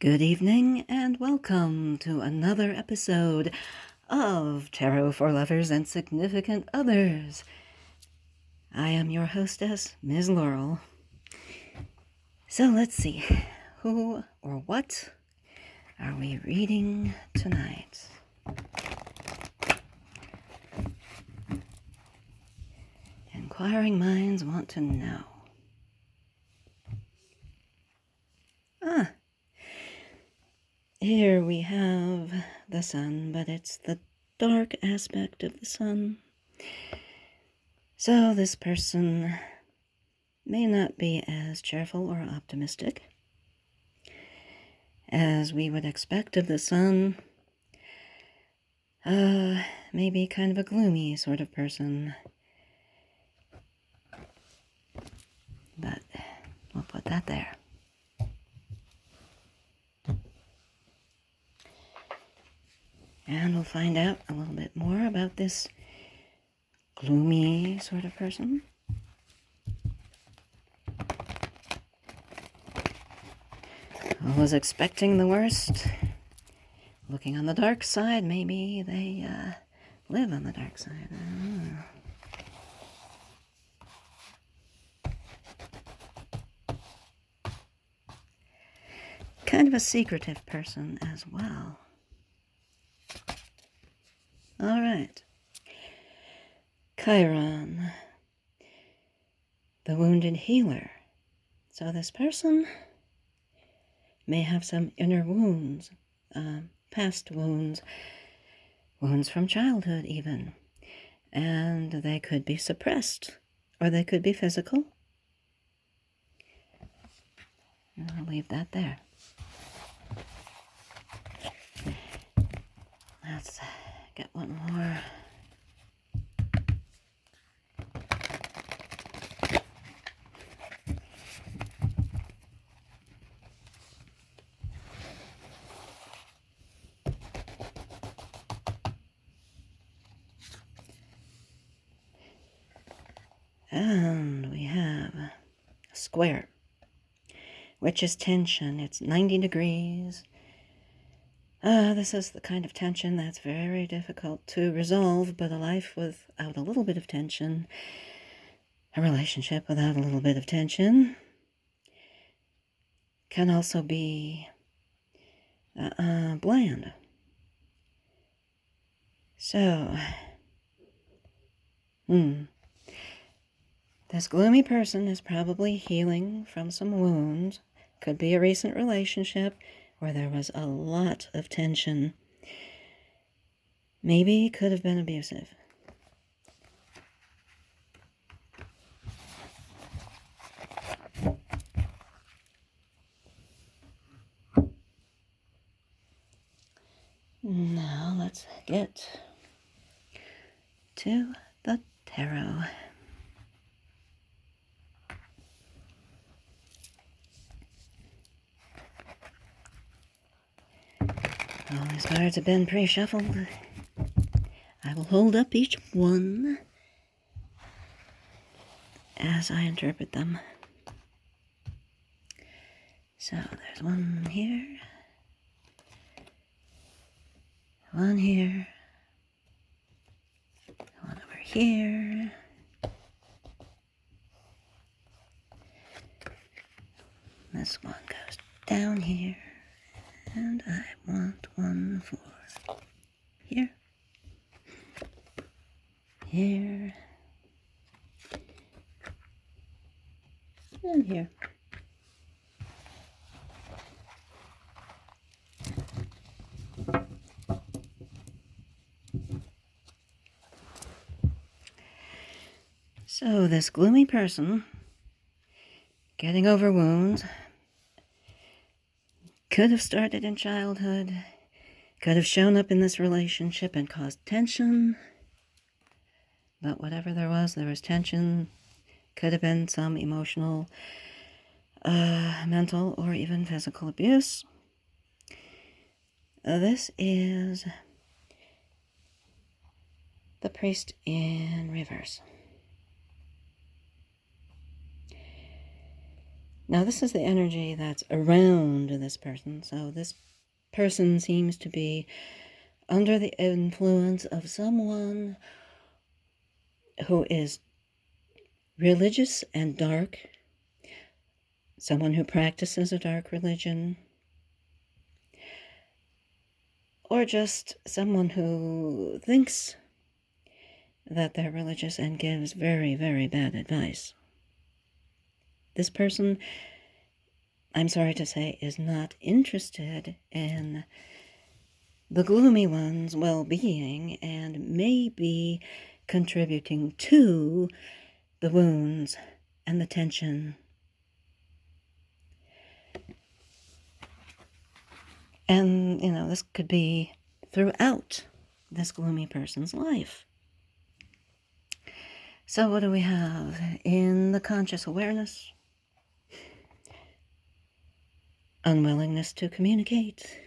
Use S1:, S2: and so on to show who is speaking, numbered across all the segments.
S1: Good evening and welcome to another episode of Tarot for Lovers and Significant Others. I am your hostess, Ms. Laurel. So let's see, who or what are we reading tonight? Inquiring minds want to know. Here we have the sun, but it's the dark aspect of the sun. So this person may not be as cheerful or optimistic as we would expect of the sun. Maybe kind of a gloomy sort of person. But we'll put that there. And we'll find out a little bit more about this gloomy sort of person. I was expecting the worst. Looking on the dark side, maybe they live on the dark side. I don't know. Kind of a secretive person as well. All right. Chiron, the wounded healer. So this person may have some inner wounds, past wounds, wounds from childhood even. And they could be suppressed, or they could be physical. I'll leave that there. Let's get one more. And we have a square, which is tension. It's 90 degrees. This is the kind of tension that's very difficult to resolve, but a life without a little bit of tension, a relationship without a little bit of tension, can also be bland. So, this gloomy person is probably healing from some wounds. Could be a recent relationship where there was a lot of tension. Maybe could have been abusive. Now let's get to the tarot. All these cards have been pre-shuffled. I will hold up each one as I interpret them. So there's one here, one here, one over here, this one goes down here, and I want one for here, here, and here. So this gloomy person, getting over wounds, could have started in childhood, could have shown up in this relationship and caused tension, but whatever there was tension. Could have been some emotional, mental, or even physical abuse. This is the priest in reverse. Now, this is the energy that's around this person. So this person seems to be under the influence of someone who is religious and dark, someone who practices a dark religion, or just someone who thinks that they're religious and gives very, very bad advice. This person, I'm sorry to say, is not interested in the gloomy one's well-being and may be contributing to the wounds and the tension. And, this could be throughout this gloomy person's life. So what do we have in the conscious awareness? Unwillingness to communicate,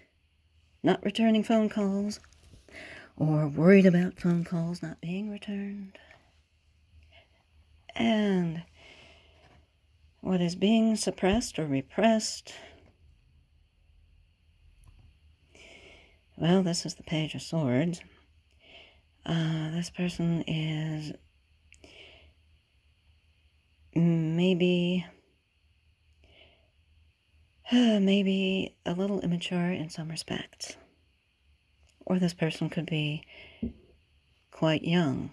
S1: not returning phone calls, or worried about phone calls not being returned. And what is being suppressed or repressed? Well, this is the Page of Swords. This person is maybe a little immature in some respects. Or this person could be quite young.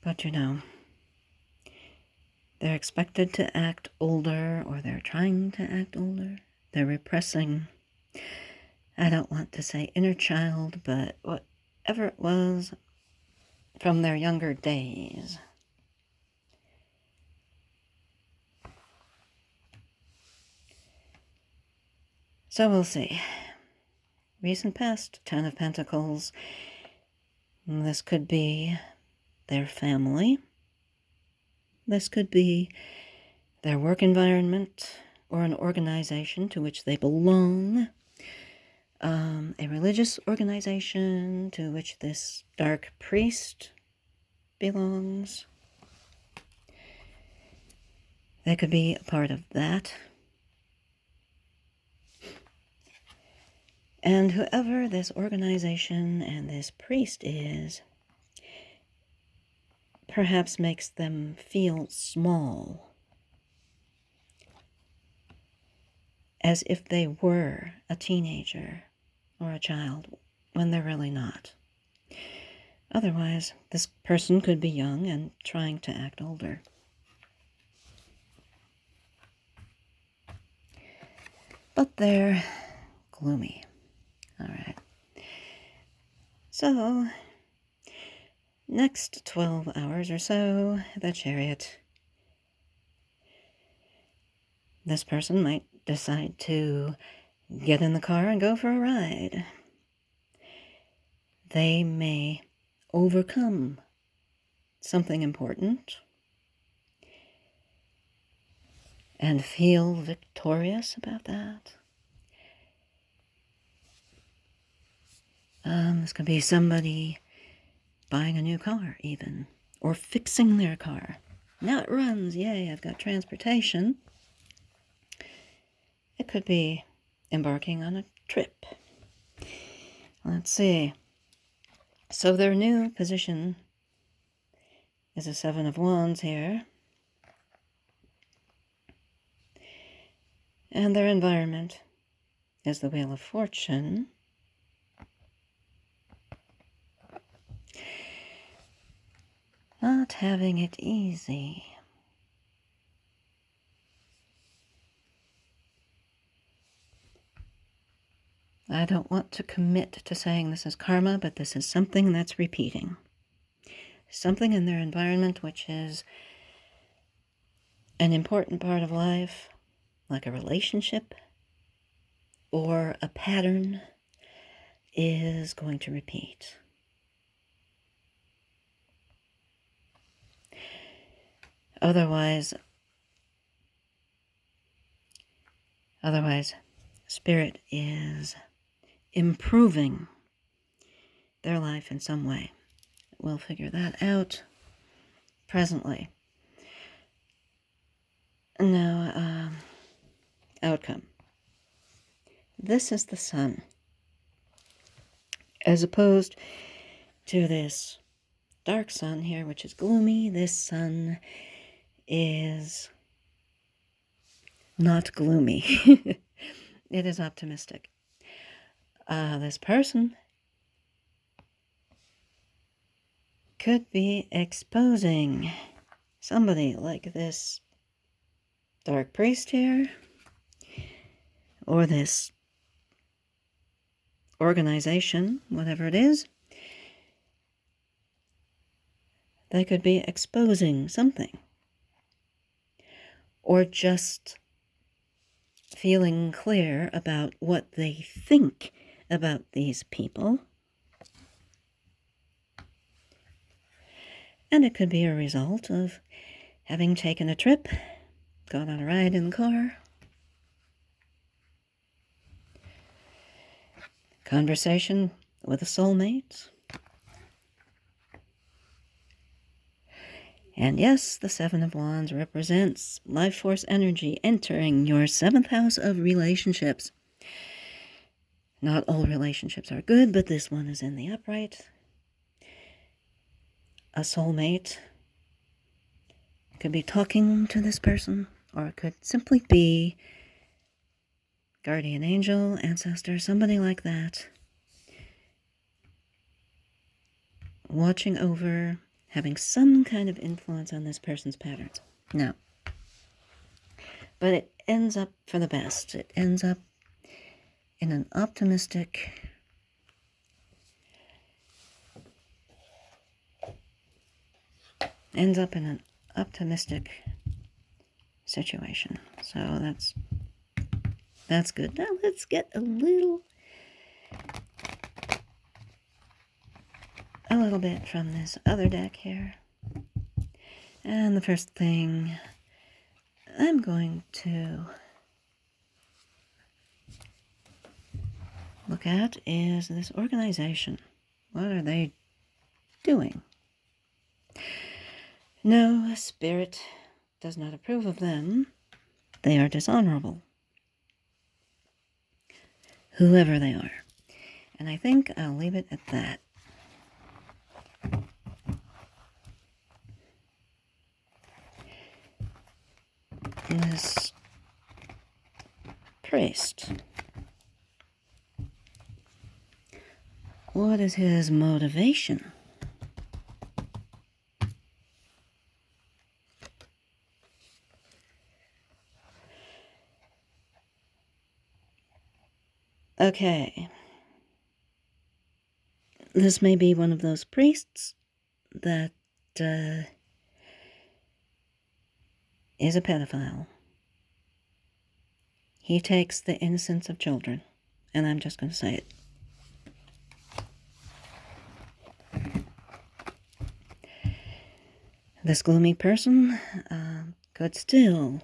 S1: But they're expected to act older, or they're trying to act older. They're repressing, I don't want to say inner child, but whatever it was from their younger days. So we'll see. Recent past, Ten of Pentacles. This could be their family. This could be their work environment or an organization to which they belong. A religious organization to which this dark priest belongs. They could be a part of that. And whoever this organization and this priest is, perhaps makes them feel small, as if they were a teenager or a child when they're really not. Otherwise, this person could be young and trying to act older. But they're gloomy. All right. So, next 12 hours or so, the Chariot. This person might decide to get in the car and go for a ride. They may overcome something important and feel victorious about that. This could be somebody buying a new car, even, or fixing their car. Now it runs, yay, I've got transportation. It could be embarking on a trip. Let's see. So their new position is a Seven of Wands here. And their environment is the Wheel of Fortune. Not having it easy. I don't want to commit to saying this is karma, but this is something that's repeating. Something in their environment which is an important part of life, like a relationship or a pattern, is going to repeat. Otherwise, Spirit is improving their life in some way. We'll figure that out presently. Now, outcome. This is the sun. As opposed to this dark sun here, which is gloomy, this sun is not gloomy. It is optimistic. This person could be exposing somebody like this dark priest here, or this organization, whatever it is. They could be exposing something, or just feeling clear about what they think about these people. And it could be a result of having taken a trip, gone on a ride in the car, conversation with a soulmate. And yes, the Seven of Wands represents life force energy entering your 7th house of relationships. Not all relationships are good, but this one is in the upright. A soulmate could be talking to this person, or it could simply be guardian angel, ancestor, somebody like that, watching over, having some kind of influence on this person's patterns. No. But it ends up for the best. It ends up in an optimistic situation. So that's good. Now let's get a little bit from this other deck here. And the first thing I'm going to look at is this organization. What are they doing? No, Spirit does not approve of them. They are dishonorable, whoever they are. And I think I'll leave it at that. This priest, what is his motivation? Okay. This may be one of those priests that is a pedophile. He takes the innocence of children, and I'm just going to say it. This gloomy person could still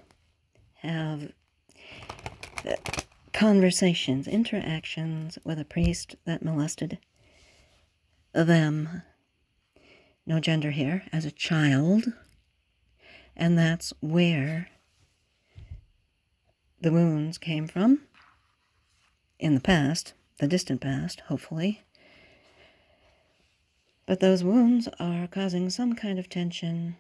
S1: have conversations, interactions with a priest that molested them, no gender here, as a child. And that's where the wounds came from in the past, the distant past, hopefully. But those wounds are causing some kind of tension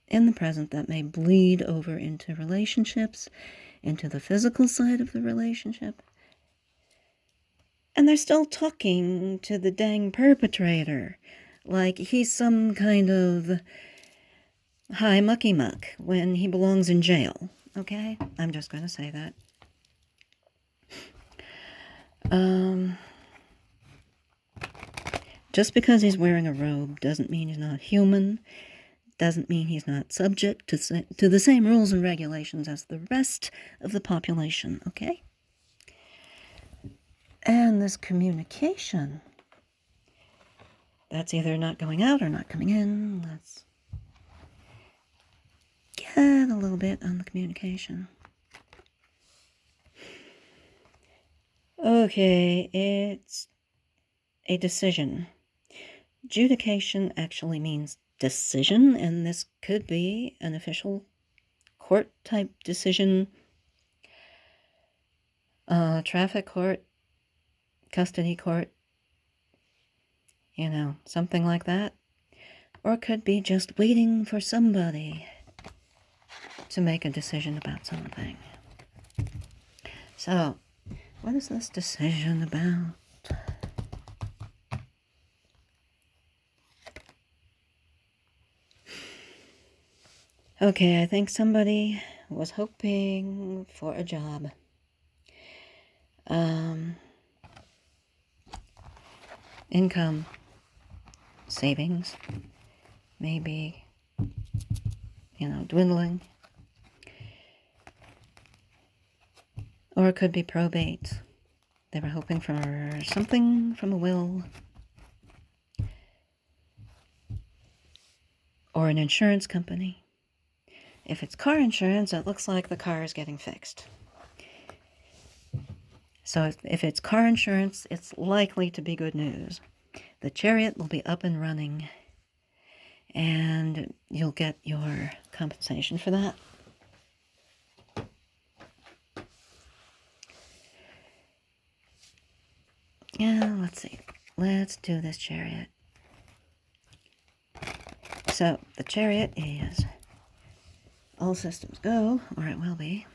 S1: in the present that may bleed over into relationships, into the physical side of the relationship. And they're still talking to the dang perpetrator like he's some kind of high mucky muck when he belongs in jail. Okay? I'm just going to say that. Just because he's wearing a robe doesn't mean he's not human, doesn't mean he's not subject to the same rules and regulations as the rest of the population, okay? And this communication, that's either not going out or not coming in. Let's get a little bit on the communication. Okay, it's a decision. Adjudication actually means decision, and this could be an official court-type decision, traffic court, custody court, something like that. Or it could be just waiting for somebody to make a decision about something. So, what is this decision about? Okay, I think somebody was hoping for a job. Income, savings, maybe, dwindling. Or it could be probate. They were hoping for something from a will. Or an insurance company. If it's car insurance, it looks like the car is getting fixed. So if it's car insurance, it's likely to be good news. The Chariot will be up and running, and you'll get your compensation for that. Yeah, let's see. Let's do this Chariot. So the Chariot is all systems go, or it will be.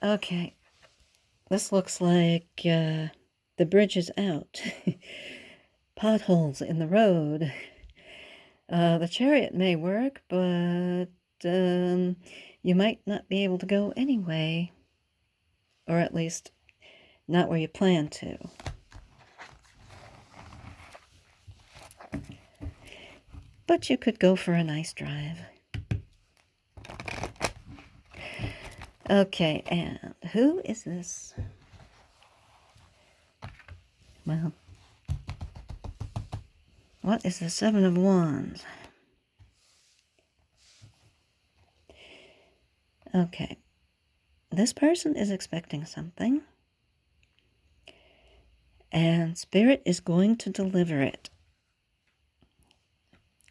S1: Okay. This looks like the bridge is out. Potholes in the road. The Chariot may work, but you might not be able to go anyway. Or at least not where you plan to. But you could go for a nice drive. Okay, and who is this? Well, what is the Seven of Wands? Okay, this person is expecting something, and Spirit is going to deliver it.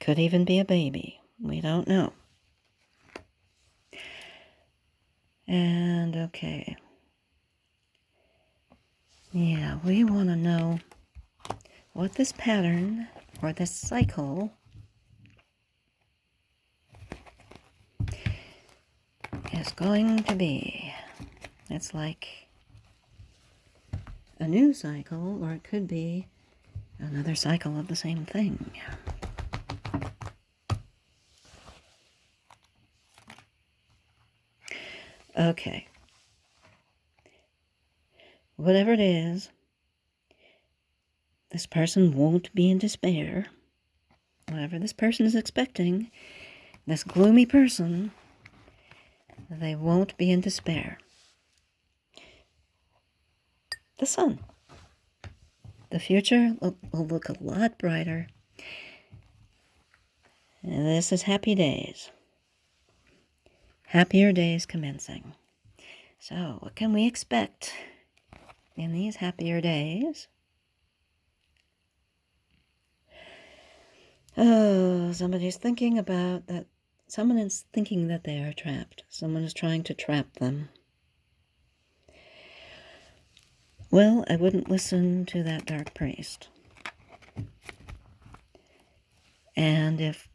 S1: Could even be a baby. We don't know. And okay. Yeah, we want to know what this pattern or this cycle is going to be. It's like a new cycle, or it could be another cycle of the same thing. Okay. Whatever it is, this person won't be in despair. Whatever this person is expecting, this gloomy person, they won't be in despair. The sun. The future will look a lot brighter. And this is happy days. Happier days commencing. So, what can we expect in these happier days? Oh, somebody's thinking about that. Someone is thinking that they are trapped. Someone is trying to trap them. Well, I wouldn't listen to that dark priest. And if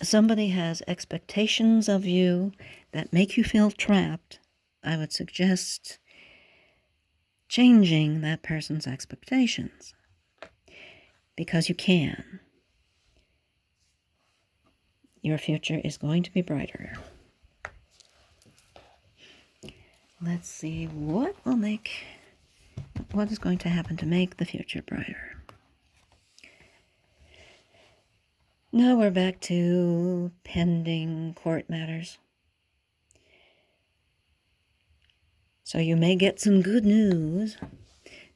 S1: somebody has expectations of you that make you feel trapped, I would suggest changing that person's expectations. Because you can. Your future is going to be brighter. Let's see what is going to happen to make the future brighter. Now we're back to pending court matters. So you may get some good news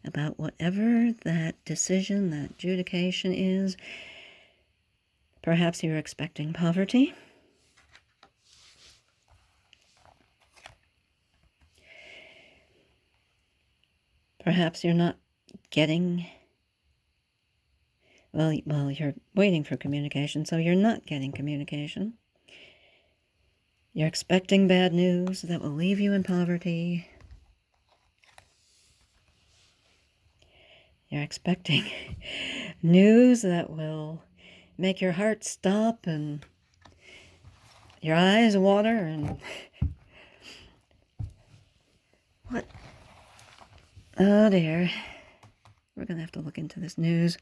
S1: about whatever that decision, that adjudication is. Perhaps you're expecting poverty. Perhaps you're not getting, well, you're waiting for communication, so you're not getting communication. You're expecting bad news that will leave you in poverty. You're expecting news that will make your heart stop and your eyes water and... What? Oh dear. We're going to have to look into this news.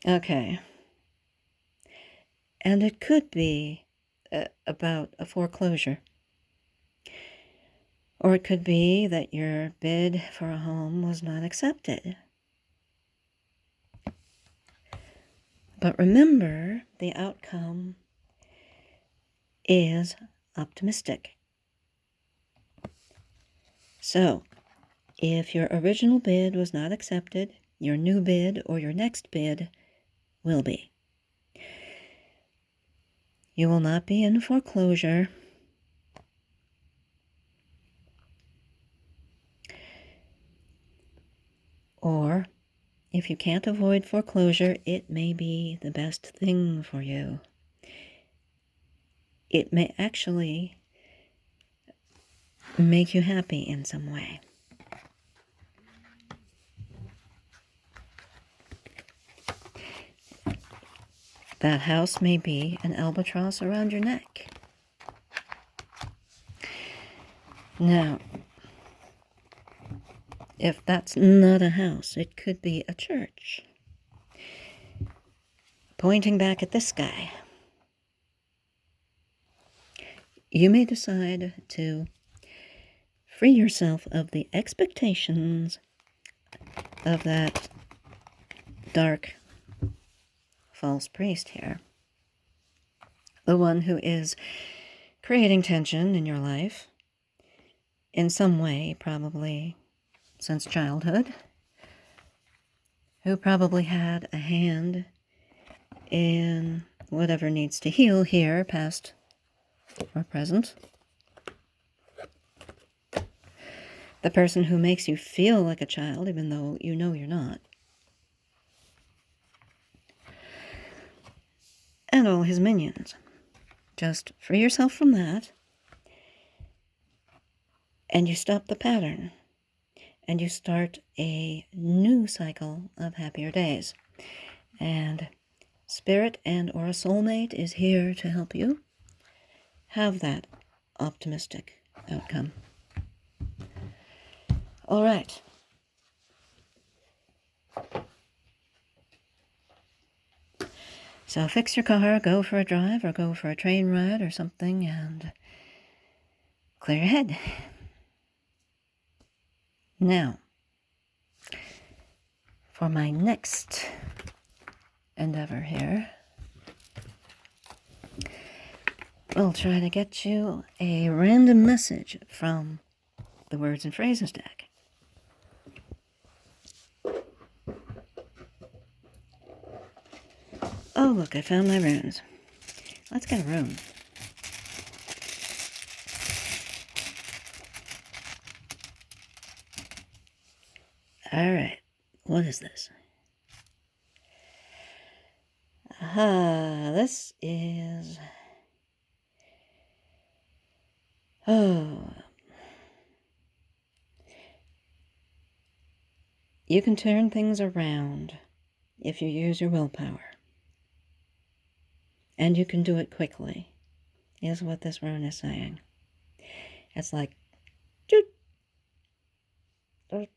S1: Okay. And it could be about a foreclosure. Or it could be that your bid for a home was not accepted. But remember, the outcome is optimistic. So, if your original bid was not accepted, your new bid or your next bid will be. You will not be in foreclosure. Or, if you can't avoid foreclosure, it may be the best thing for you. It may actually make you happy in some way. That house may be an albatross around your neck. Now, if that's not a house, it could be a church. Pointing back at this guy. You may decide to free yourself of the expectations of that dark false priest here. The one who is creating tension in your life in some way, probably since childhood, who probably had a hand in whatever needs to heal here, past or present. The person who makes you feel like a child, even though you know you're not. And all his minions. Just free yourself from that. And you stop the pattern. And you start a new cycle of happier days. And spirit and or a soulmate is here to help you have that optimistic outcome. All right. So fix your car, go for a drive, or go for a train ride or something, and clear your head. Now, for my next endeavor here, we'll try to get you a random message from the Words and Phrases deck. Oh, look, I found my runes. Let's get a rune. All right, what is this? Aha, this is... Oh. You can turn things around if you use your willpower. And you can do it quickly, is what this rune is saying. It's like... I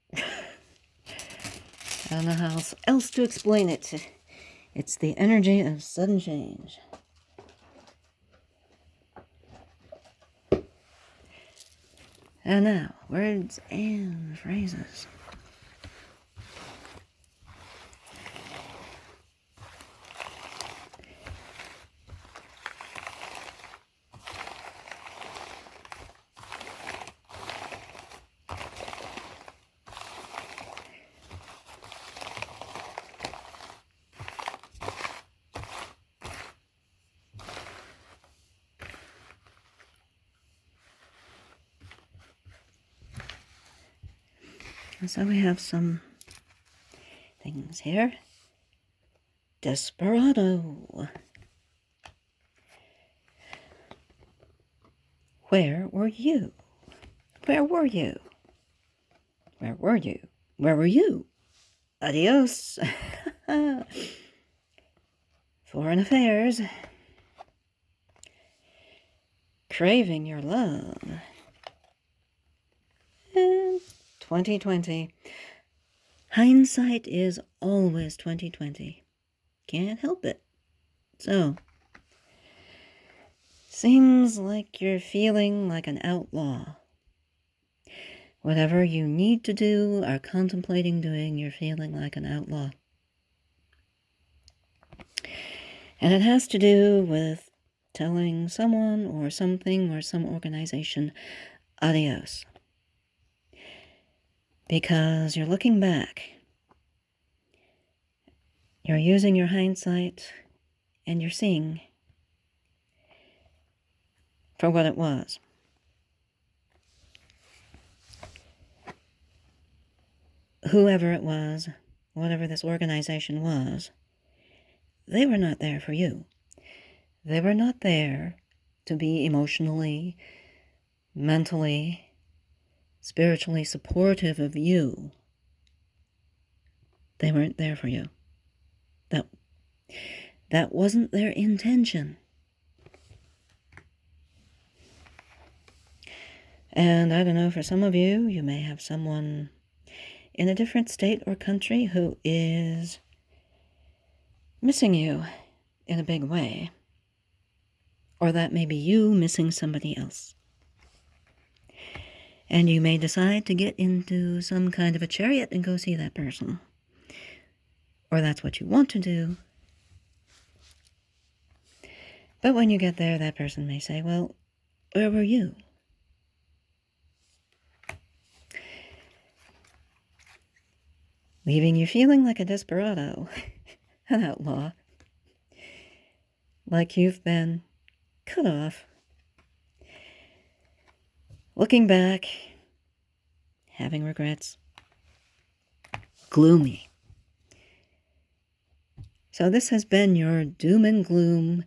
S1: don't know how else to explain it. It's the energy of sudden change. And now, words and phrases. And so we have some things here. Desperado. Where were you? Where were you? Where were you? Where were you? Adios. Foreign affairs. Craving your love. And 2020. Hindsight is always 2020. Can't help it. So, seems like you're feeling like an outlaw. Whatever you need to do or contemplating doing, you're feeling like an outlaw. And it has to do with telling someone or something or some organization adios. Because you're looking back. You're using your hindsight and you're seeing for what it was. Whoever it was, whatever this organization was, they were not there for you. They were not there to be emotionally, mentally, spiritually supportive of you. They weren't there for you. That wasn't their intention. And I don't know, for some of you, you may have someone in a different state or country who is missing you in a big way. Or that may be you missing somebody else. And you may decide to get into some kind of a chariot and go see that person. Or that's what you want to do. But when you get there, that person may say, well, where were you? Leaving you feeling like a desperado, an outlaw, like you've been cut off. Looking back, having regrets, gloomy. So this has been your doom and gloom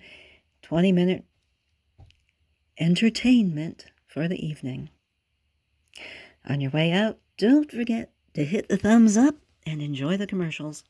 S1: 20-minute entertainment for the evening. On your way out, don't forget to hit the thumbs up and enjoy the commercials.